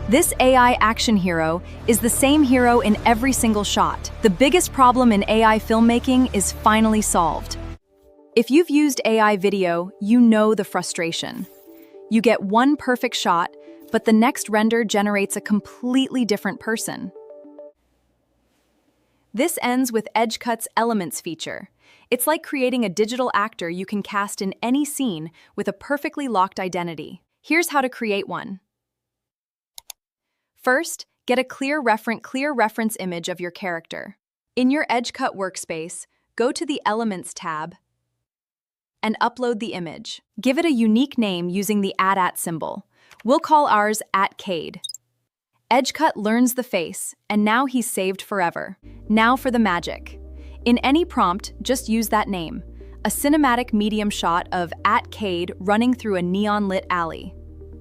This AI action hero is the same hero in every single shot. The biggest problem in AI filmmaking is finally solved. If you've used AI video, you know the frustration. You get one perfect shot, but the next render generates a completely different person. This ends with EdgeCut's Elements feature. It's like creating a digital actor you can cast in any scene with a perfectly locked identity. Here's how to create one. First, get a clear reference image of your character. In your EdgeCut workspace, go to the Elements tab and upload the image. Give it a unique name using the @ symbol. We'll call ours @Cade. EdgeCut learns the face, and now he's saved forever. Now for the magic. In any prompt, just use that name. A cinematic medium shot of @Cade running through a neon-lit alley.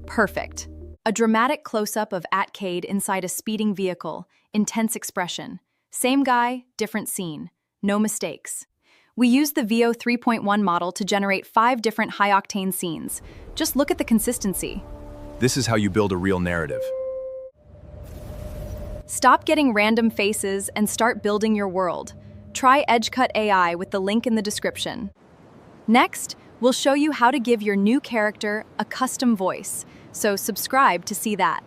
Perfect. A dramatic close-up of @Cade inside a speeding vehicle. Intense expression. Same guy, different scene. No mistakes. We used the VO 3.1 model to generate 5 different high-octane scenes. Just look at the consistency. This is how you build a real narrative. Stop getting random faces and start building your world. Try EdgeCut AI with the link in the description. Next, we'll show you how to give your new character a custom voice, so subscribe to see that.